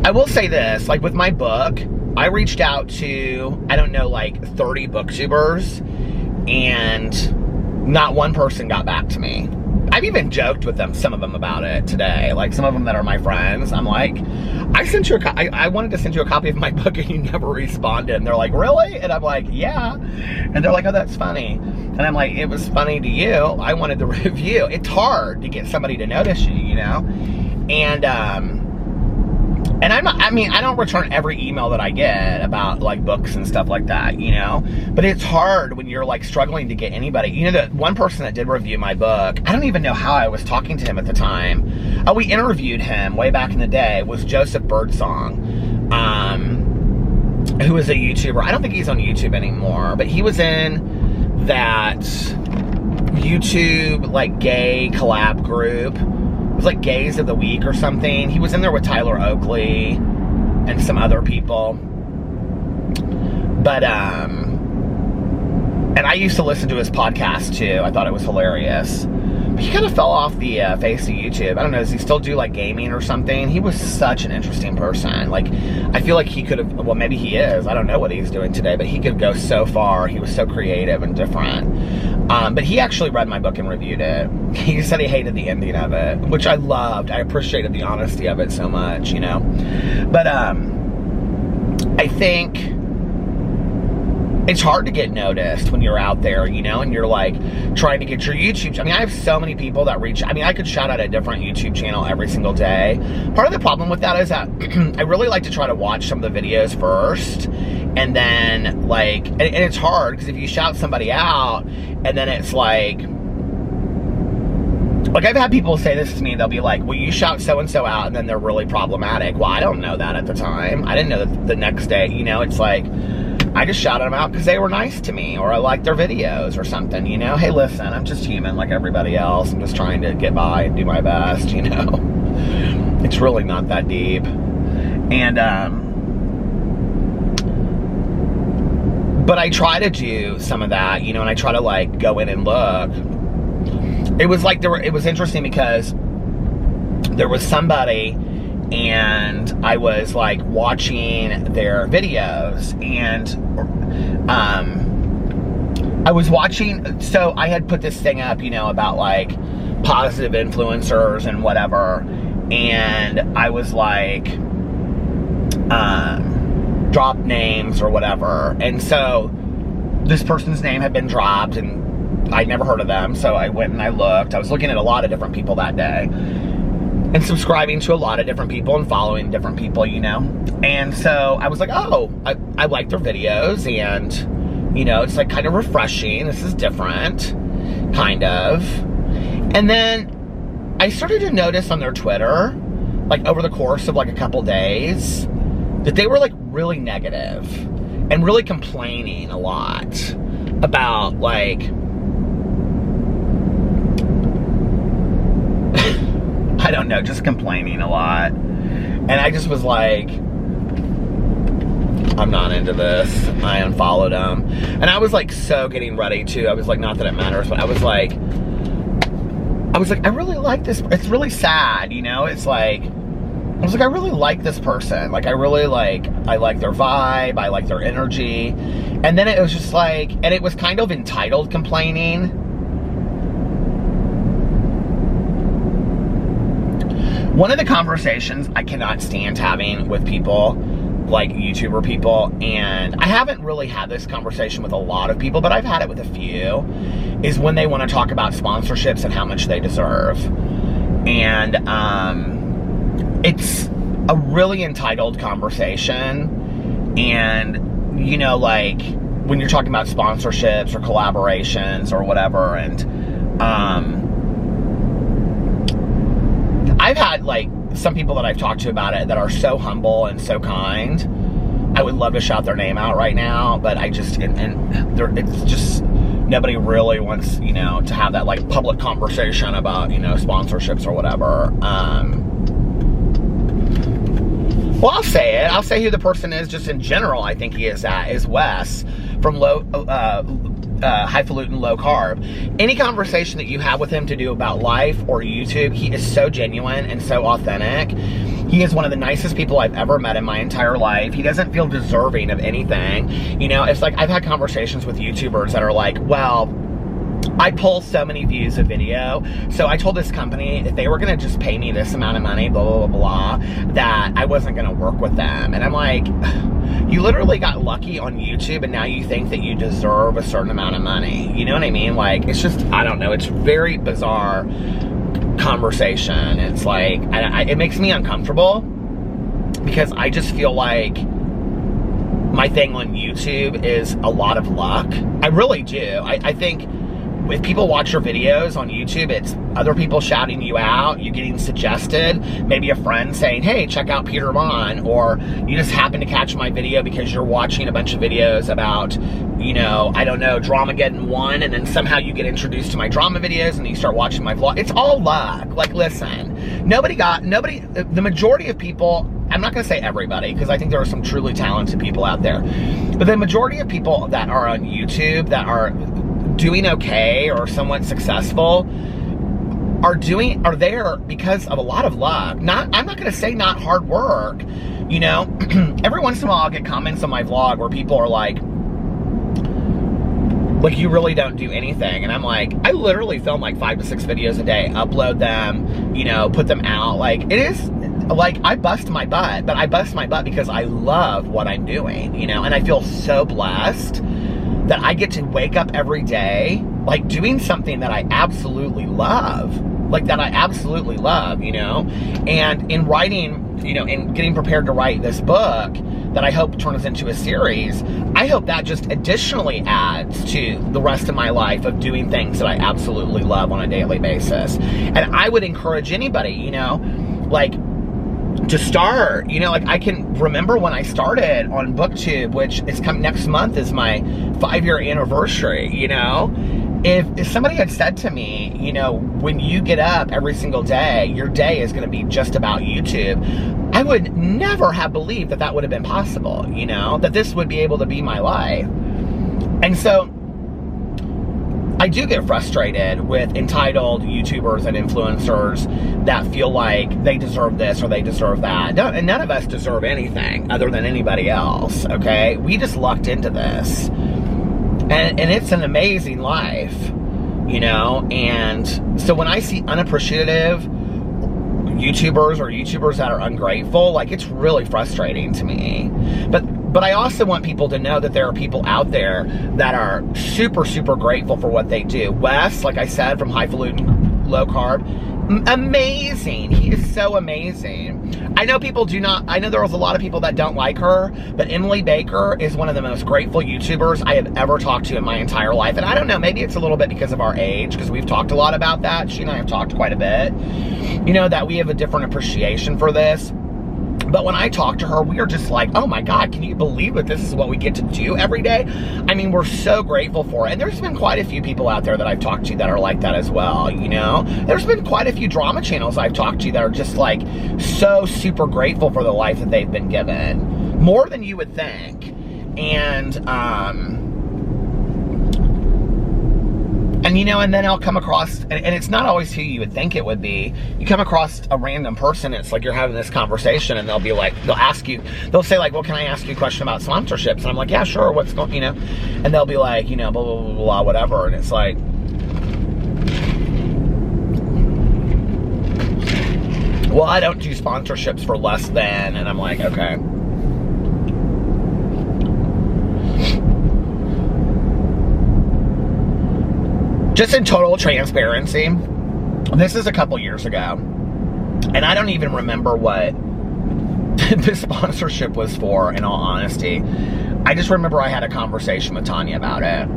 I will say this, like with my book, I reached out to, I don't know, like 30 booktubers, and not one person got back to me. I've even joked with them, some of them, about it today. Like some of them that are my friends, I'm like, I wanted to send you a copy of my book and you never responded. And they're like, really? And I'm like, yeah. And they're like, oh, that's funny. And I'm like, it was funny to you. I wanted the review. It's hard to get somebody to notice you, you know? And I'm not, I mean, I don't return every email that I get about like books and stuff like that, you know? But it's hard when you're like struggling to get anybody. You know, the one person that did review my book, I don't even know how I was talking to him at the time. We interviewed him way back in the day, was Joseph Birdsong, who was a YouTuber. I don't think he's on YouTube anymore, but he was in that YouTube like gay collab group. It was like Gays of the Week or something. He was in there with Tyler Oakley and some other people. But, and I used to listen to his podcast too. I thought it was hilarious. But he kind of fell off the face of YouTube. I don't know, does he still do like gaming or something? He was such an interesting person. Like, I feel like he could have, well, maybe he is. I don't know what he's doing today, but he could go so far. He was so creative and different. But he actually read my book and reviewed it. He said he hated the ending of it, which I loved. I appreciated the honesty of it so much, you know. But I think it's hard to get noticed when you're out there, you know, and you're like trying to get your YouTube. I mean, I have so many people that reach, I mean, I could shout out a different YouTube channel every single day. Part of the problem with that is that I really like to try to watch some of the videos first, and then like, and it's hard because if you shout somebody out and then it's like I've had people say this to me, they'll be like, well, you shout so-and-so out and then they're really problematic. Well, I don't know that at the time. I didn't know that the next day, you know, it's like, I just shouted them out because they were nice to me, or I liked their videos or something, you know? Hey, listen, I'm just human like everybody else. I'm just trying to get by and do my best, you know? It's really not that deep. And, but I try to do some of that, you know, and I try to, like, go in and look. It was like, it was interesting because there was somebody, and I was like watching their videos, and I was watching, so I had put this thing up, you know, about like positive influencers and whatever, and I was like, drop names or whatever, and so this person's name had been dropped, and I'd never heard of them, so I went and I looked. I was looking at a lot of different people that day, and subscribing to a lot of different people and following different people, you know? And so I was like, oh, I like their videos, and, you know, it's like kind of refreshing. This is different, kind of. And then I started to notice on their Twitter, like over the course of like a couple days, that they were like really negative and really complaining a lot about like, I don't know, just complaining a lot. And I just was like, I'm not into this. I unfollowed them. And I was like so getting ready to, I was like, not that it matters, but I was like, I really like this. It's really sad, you know? It's like, I was like, I really like this person. Like, I like their vibe. I like their energy. And then it was just like, and it was kind of entitled complaining. One of the conversations I cannot stand having with people, like YouTuber people, and I haven't really had this conversation with a lot of people, but I've had it with a few, is when they want to talk about sponsorships and how much they deserve. And it's a really entitled conversation. And, you know, like, when you're talking about sponsorships or collaborations or whatever, and I've had, like, some people that I've talked to about it that are so humble and so kind. I would love to shout their name out right now, but I just, it's just, nobody really wants, you know, to have that, like, public conversation about, you know, sponsorships or whatever. Well, I'll say it. I'll say who the person is just in general. I think he is Wes from Highfalutin Low Carb. Any conversation that you have with him to do about life or YouTube, he is so genuine and so authentic. He is one of the nicest people I've ever met in my entire life. He doesn't feel deserving of anything. You know, it's like I've had conversations with YouTubers that are like, well, I pull so many views a video, so I told this company if they were going to just pay me this amount of money, blah, blah, blah, blah, that I wasn't going to work with them. And I'm like, you literally got lucky on YouTube, and now you think that you deserve a certain amount of money. You know what I mean? Like, it's just, I don't know. It's very bizarre conversation. It's like, it makes me uncomfortable because I just feel like my thing on YouTube is a lot of luck. I really do. I think if people watch your videos on YouTube, it's other people shouting you out, you getting suggested, maybe a friend saying, hey, check out Peter Monn, or you just happen to catch my video because you're watching a bunch of videos about, you know, I don't know, Dramageddon 1, and then somehow you get introduced to my drama videos and you start watching my vlog. It's all luck. Like, listen, the majority of people, I'm not going to say everybody, because I think there are some truly talented people out there, but the majority of people that are on YouTube that are doing okay or somewhat successful are there because of a lot of luck. I'm not going to say not hard work. You know, every once in a while I'll get comments on my vlog where people are like, you really don't do anything. And I'm like, I literally film like 5 to 6 videos a day, upload them, you know, put them out. Like, it is, like, I bust my butt, but I bust my butt because I love what I'm doing, you know, and I feel so blessed that I get to wake up every day, like, doing something that I absolutely love, you know, and in writing, you know, in getting prepared to write this book that I hope turns into a series, I hope that just additionally adds to the rest of my life of doing things that I absolutely love on a daily basis. And I would encourage anybody, you know, like, to start. You know, like I can remember when I started on BookTube, which is next month is my 5-year anniversary, you know. If somebody had said to me, you know, when you get up every single day, your day is going to be just about YouTube, I would never have believed that that would have been possible, you know, that this would be able to be my life. And so I do get frustrated with entitled YouTubers and influencers that feel like they deserve this or they deserve that. And none of us deserve anything other than anybody else, okay? We just lucked into this. And it's an amazing life, you know? And so when I see unappreciative YouTubers or YouTubers that are ungrateful, like, it's really frustrating to me. But I also want people to know that there are people out there that are super, super grateful for what they do. Wes, like I said, from Highfalutin Low Carb, amazing. He is so amazing. I know people do not, I know there was a lot of people that don't like her, but Emily Baker is one of the most grateful YouTubers I have ever talked to in my entire life. And I don't know, maybe it's a little bit because of our age, because we've talked a lot about that. She and I have talked quite a bit. You know, that we have a different appreciation for this. But when I talk to her, we are just like, oh my God, can you believe that this is what we get to do every day? I mean, we're so grateful for it. And there's been quite a few people out there that I've talked to that are like that as well, you know? There's been quite a few drama channels I've talked to that are just like so super grateful for the life that they've been given. More than you would think. And you know, and then I'll come across, and it's not always who you would think it would be. You come across a random person, it's like you're having this conversation, and they'll be like, they'll ask you, they'll say like, well, can I ask you a question about sponsorships? And I'm like, yeah, sure, what's going, you know? And they'll be like, you know, blah, blah, blah, blah, whatever. And it's like, well, I don't do sponsorships for less than, and I'm like, okay. Just in total transparency, this is a couple years ago, and I don't even remember what the sponsorship was for, in all honesty. I just remember I had a conversation with Tanya about it.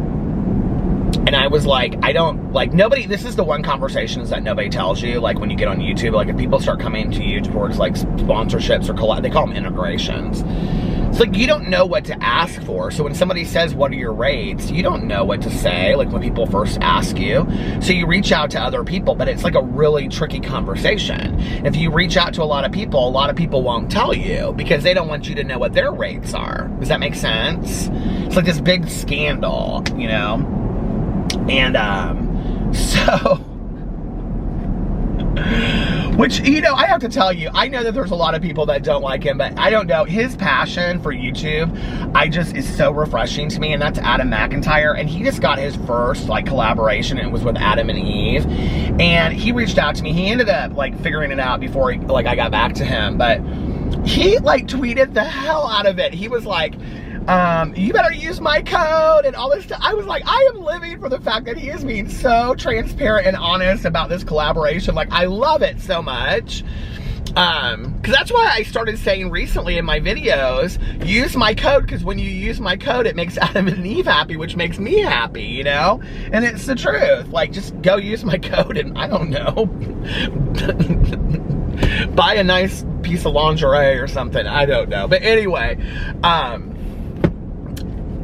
And I was like, I don't, like, nobody, this is the one conversations that nobody tells you, like, when you get on YouTube, like, if people start coming to you towards, like, sponsorships or they call them integrations. It's like, you don't know what to ask for. So when somebody says, what are your rates? You don't know what to say, like, when people first ask you. So you reach out to other people, but it's like a really tricky conversation. If you reach out to a lot of people won't tell you because they don't want you to know what their rates are. Does that make sense? It's like this big scandal, you know? And, so, which, you know, I have to tell you, I know that there's a lot of people that don't like him, but I don't know, his passion for YouTube, is so refreshing to me, and that's Adam McIntyre, and he just got his first, like, collaboration, and it was with Adam and Eve, and he reached out to me. He ended up, like, figuring it out before, I got back to him, but he, like, tweeted the hell out of it. He was like, you better use my code and all this stuff. I was like, I am living for the fact that he is being so transparent and honest about this collaboration. Like, I love it so much. Because that's why I started saying recently in my videos, use my code, because when you use my code, it makes Adam and Eve happy, which makes me happy, you know? And it's the truth. Like, just go use my code and, I don't know, buy a nice piece of lingerie or something. I don't know. But anyway,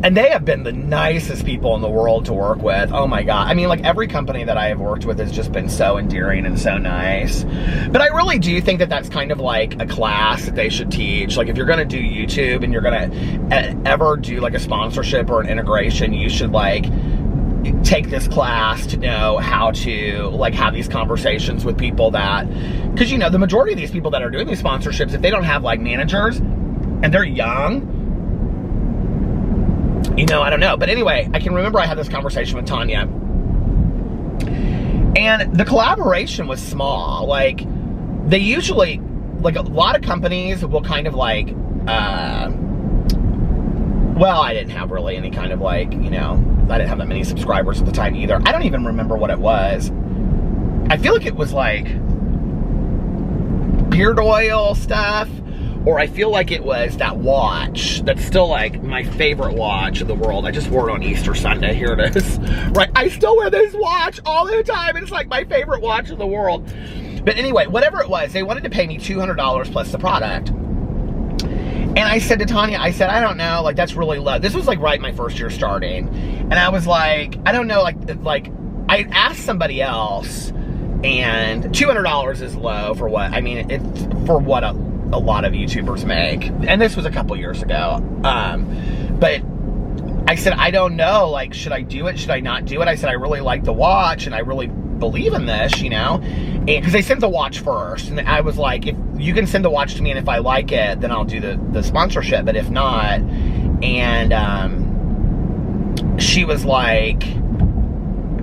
and they have been the nicest people in the world to work with. Oh my God. I mean, like, every company that I have worked with has just been so endearing and so nice. But I really do think that that's kind of like a class that they should teach. Like, if you're going to do YouTube and you're going to ever do like a sponsorship or an integration, you should like take this class to know how to like have these conversations with people that, because, you know, the majority of these people that are doing these sponsorships, if they don't have like managers and they're young, you know, I don't know. But anyway, I can remember I had this conversation with Tanya. And the collaboration was small. Like, they usually, like, a lot of companies will kind of like, well, I didn't have really any kind of like, you know, I didn't have that many subscribers at the time either. I don't even remember what it was. I feel like it was like beard oil stuff. Or I feel like it was that watch that's still like my favorite watch in the world. I just wore it on Easter Sunday. Here it is. Right, I still wear this watch all the time. It's like my favorite watch in the world. But anyway, whatever it was, they wanted to pay me $200 plus the product. And I said to Tanya, I said, I don't know, like, that's really low. This was like right my first year starting. And I was like, I don't know, like I asked somebody else, and $200 is low for what, I mean, it's for what a lot of YouTubers make. And this was a couple years ago. But I said, I don't know, like, should I do it? Should I not do it? I said, I really like the watch and I really believe in this, you know? And because they sent the watch first. And I was like, if you can send the watch to me and if I like it, then I'll do the sponsorship. But if not, and she was like,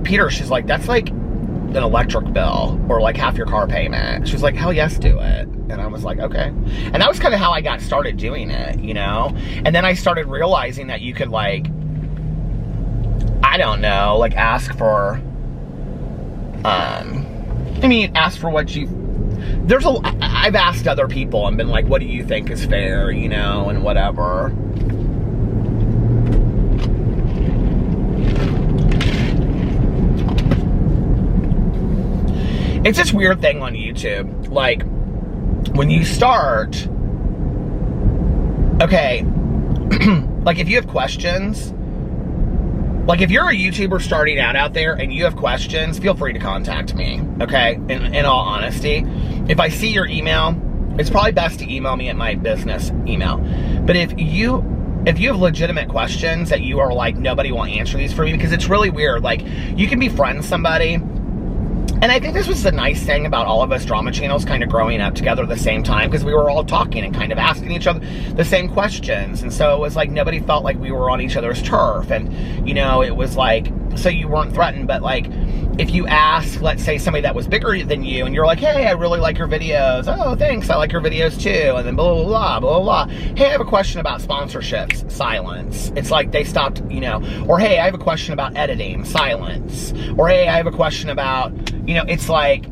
Peter, she's like, that's like an electric bill or like half your car payment. She was like, hell yes, do it. And I was like, okay. And that was kind of how I got started doing it, you know? And then I started realizing that you could, like, I don't know, like, ask for, I mean, ask for what you, I've asked other people and been like, what do you think is fair, you know, and whatever. It's this weird thing on YouTube, like, when you start, okay, like if you have questions, like if you're a YouTuber starting out there and you have questions, feel free to contact me, okay, in all honesty. If I see your email, it's probably best to email me at my business email. But if you have legitimate questions that you are like, nobody will answer these for me, because it's really weird, like, you can befriend somebody. And I think this was the nice thing about all of us drama channels kind of growing up together at the same time, because we were all talking and kind of asking each other the same questions. And so it was like nobody felt like we were on each other's turf. And, you know, it was like, so you weren't threatened. But like, if you ask, let's say somebody that was bigger than you and you're like, hey, I really like your videos. Oh, thanks, I like your videos too. And then blah, blah, blah, blah, blah. Hey, I have a question about sponsorships. Silence. It's like they stopped, you know. Or hey, I have a question about editing. Silence. Or hey, I have a question about, you know, it's like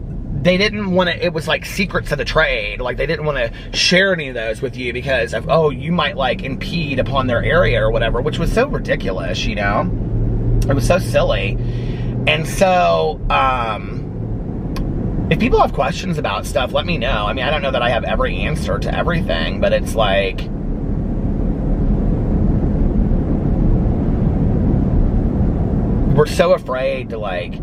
they didn't want to, it was like secrets of the trade. Like they didn't want to share any of those with you because of, oh, you might like impede upon their area or whatever, which was so ridiculous, you know? It was so silly. And so, if people have questions about stuff, let me know. I mean, I don't know that I have every answer to everything, but it's like, we're so afraid to like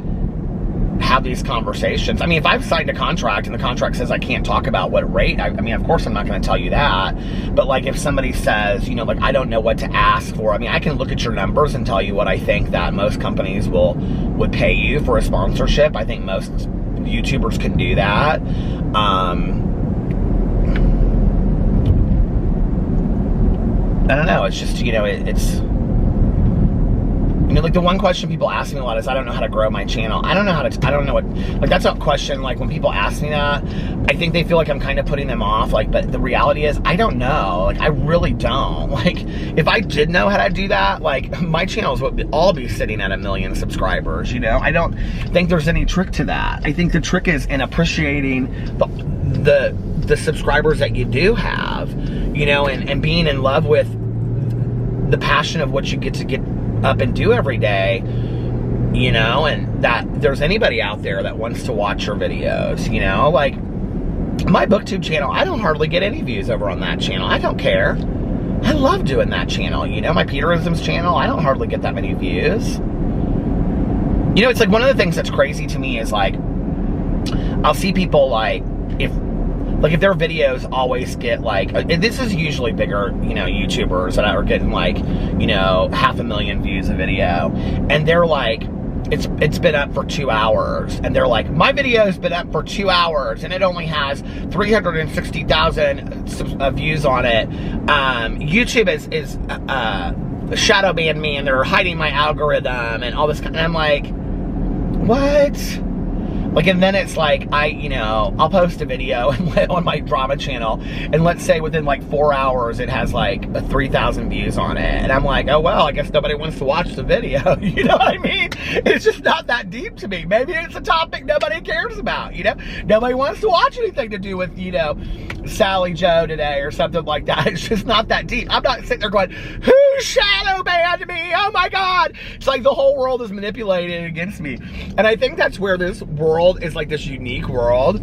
have these conversations. I mean, if I've signed a contract and the contract says I can't talk about what rate, I mean, of course I'm not going to tell you that. But like if somebody says, you know, like I don't know what to ask for, I mean, I can look at your numbers and tell you what I think that most companies would pay you for a sponsorship. I think most YouTubers can do that. I don't know. It's just, you know, it's, you know, like the one question people ask me a lot is, I don't know how to grow my channel. I don't know what, like that's a question, like when people ask me that, I think they feel like I'm kind of putting them off, like, but the reality is, I don't know, like I really don't. Like, if I did know how to do that, like my channels would all be sitting at 1 million subscribers, you know? I don't think there's any trick to that. I think the trick is in appreciating the subscribers that you do have, you know, and being in love with the passion of what you get up and do every day, you know, and that there's anybody out there that wants to watch your videos, you know, like my booktube channel, I don't hardly get any views over on that channel. I don't care. I love doing that channel, you know. My Peterisms channel, I don't hardly get that many views. You know, it's like one of the things that's crazy to me is like, I'll see people like, if their videos always get like, this is usually bigger, you know, YouTubers that are getting like, you know, 500,000 views a video, and they're like, it's been up for 2 hours, and they're like, my video's been up for 2 hours and it only has 360,000 views on it. YouTube is shadow banned me and they're hiding my algorithm and all this kind, and I'm like, what? Like, and then it's like, I'll post a video on my drama channel, and let's say within like 4 hours, it has like 3,000 views on it. And I'm like, oh, well, I guess nobody wants to watch the video. You know what I mean? It's just not that deep to me. Maybe it's a topic nobody cares about, you know? Nobody wants to watch anything to do with, you know, Sally Joe today or something like that. It's just not that deep. I'm not sitting there going, who shadow banned me? Oh my God. It's like the whole world is manipulated against me. And I think that's where this world is like this unique world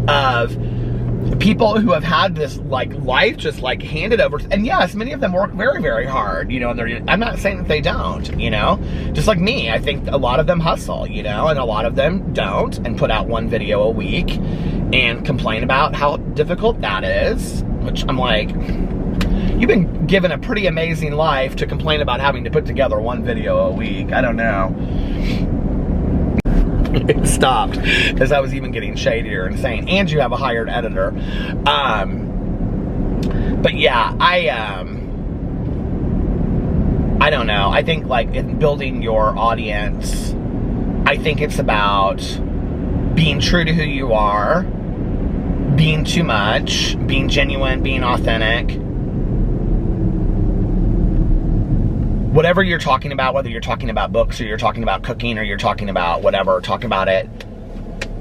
of people who have had this like life just like handed over, and yes, many of them work very, very hard, you know, and I'm not saying that they don't, you know, just like me. I think a lot of them hustle, you know, and a lot of them don't, and put out one video a week and complain about how difficult that is, which I'm like, you've been given a pretty amazing life to complain about having to put together one video a week. I don't know. It stopped as I was even getting shadier and saying, and you have a hired editor. But yeah, I don't know. I think like in building your audience, I think it's about being true to who you are, being too much, being genuine, being authentic. Whatever you're talking about, whether you're talking about books or you're talking about cooking or you're talking about whatever, talk about it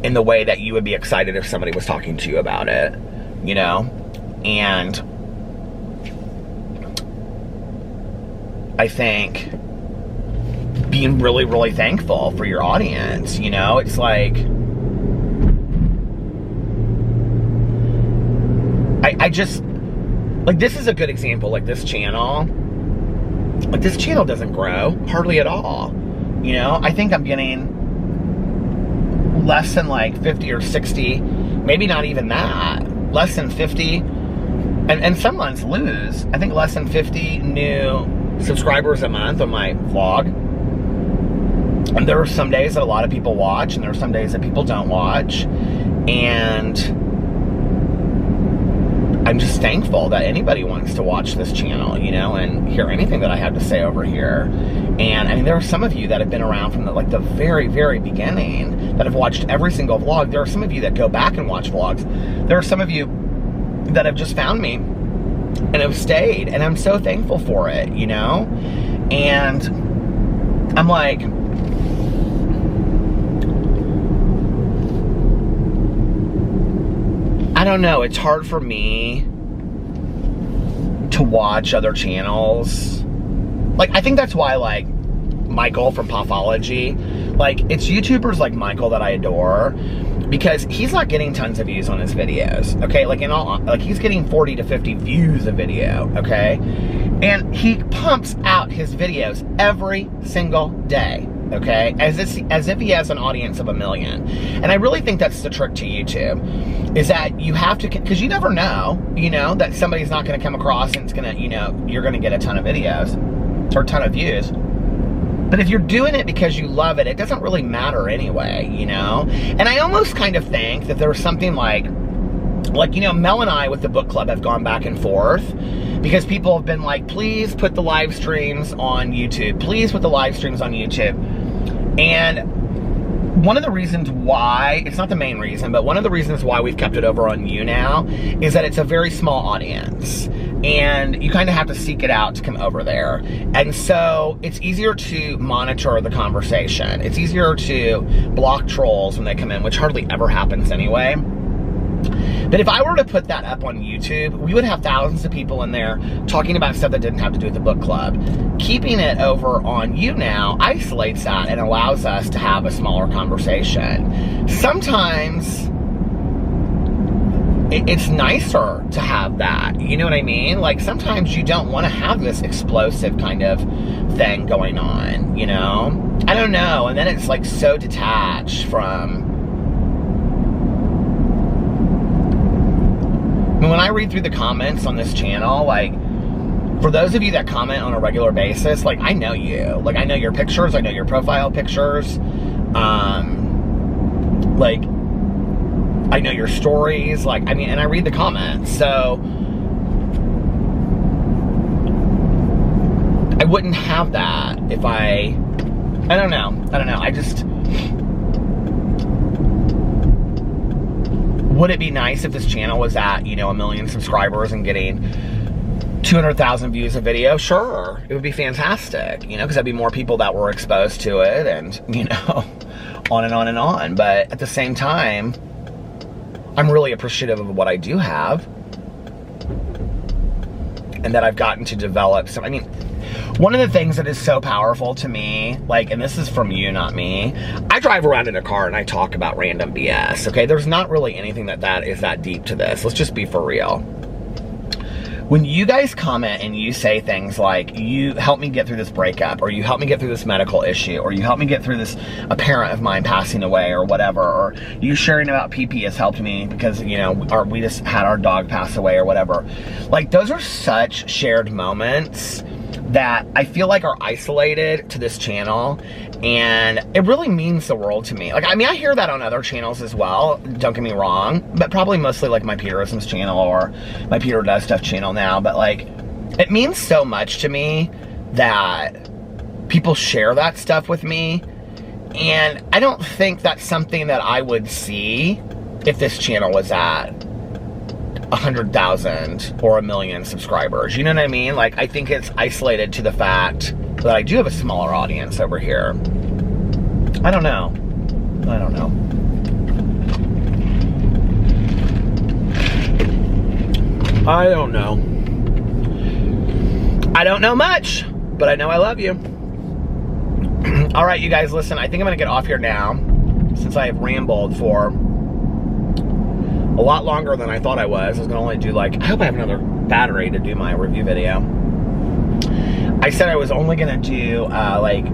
in the way that you would be excited if somebody was talking to you about it, you know? And I think being really, really thankful for your audience, you know? It's like, I just, like, this is a good example, like this channel. Like, this channel doesn't grow hardly at all, you know? I think I'm getting less than like 50 or 60, maybe not even that, less than 50, and some months lose, I think less than 50 new subscribers a month on my vlog. And there are some days that a lot of people watch, and there are some days that people don't watch, and I'm just thankful that anybody wants to watch this channel, you know, and hear anything that I have to say over here. And I mean, there are some of you that have been around from the very, very beginning, that have watched every single vlog. There are some of you that go back and watch vlogs. There are some of you that have just found me and have stayed, and I'm so thankful for it, you know? And I'm like, I don't know, it's hard for me to watch other channels. Like, I think that's why, like, Michael from Pophology, like, it's YouTubers like Michael that I adore, because he's not getting tons of views on his videos, okay? Like, he's getting 40 to 50 views a video, okay? And he pumps out his videos every single day, okay? As if he has an audience of 1 million. And I really think that's the trick to YouTube, is that you have to, because you never know, you know, that somebody's not going to come across and it's going to, you know, you're going to get a ton of videos or a ton of views. But if you're doing it because you love it, it doesn't really matter anyway, you know? And I almost kind of think that there's something like, you know, Mel and I with the book club have gone back and forth, because people have been like, please put the live streams on YouTube. Please put the live streams on YouTube. And one of the reasons why, it's not the main reason, but one of the reasons why we've kept it over on you now is that it's a very small audience. And you kind of have to seek it out to come over there. And so it's easier to monitor the conversation. It's easier to block trolls when they come in, which hardly ever happens anyway. But if I were to put that up on YouTube, we would have thousands of people in there talking about stuff that didn't have to do with the book club. Keeping it over on you now isolates that and allows us to have a smaller conversation. Sometimes it's nicer to have that, you know what I mean? Like, sometimes you don't want to have this explosive kind of thing going on, you know? I don't know, and then it's like so detached from, I mean, when I read through the comments on this channel, like, for those of you that comment on a regular basis, like, I know you. Like, I know your pictures, I know your profile pictures, like, I know your stories, like, I mean, and I read the comments, so I wouldn't have that if I don't know, I just, would it be nice if this channel was at, you know, 1 million subscribers and getting 200,000 views a video? Sure, it would be fantastic, you know, because there'd be more people that were exposed to it, and, you know, on and on and on. But at the same time, I'm really appreciative of what I do have, and that I've gotten to develop some, I mean, One of the things that is so powerful to me, like, and this is from you, not me, I drive around in a car and I talk about random BS, okay? There's not really anything that is that deep to this. Let's just be for real. When you guys comment and you say things like, you helped me get through this breakup, or you helped me get through this medical issue, or you helped me get through this, a parent of mine passing away, or whatever, or you sharing about PP has helped me because, you know, we just had our dog pass away, or whatever. Like, those are such shared moments that I feel like are isolated to this channel, and it really means the world to me. Like, I mean, I hear that on other channels as well, don't get me wrong, but probably mostly like my Peterisms channel or my Peter Does Stuff channel now, but like, it means so much to me that people share that stuff with me, and I don't think that's something that I would see if this channel was at 100,000 or 1 million subscribers. You know what I mean? Like, I think it's isolated to the fact that I do have a smaller audience over here. I don't know. I don't know. I don't know. I don't know much, but I know I love you. All right, you guys, listen, I think I'm gonna get off here now, since I have rambled for a lot longer than I thought I was. I was gonna only do like, I hope I have another battery to do my review video. I said I was only gonna do like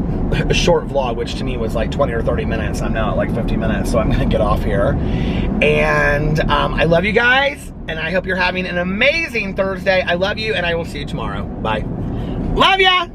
a short vlog, which to me was like 20 or 30 minutes. I'm now at like 50 minutes, so I'm gonna get off here. And I love you guys, and I hope you're having an amazing Thursday. I love you, and I will see you tomorrow. Bye. Love ya!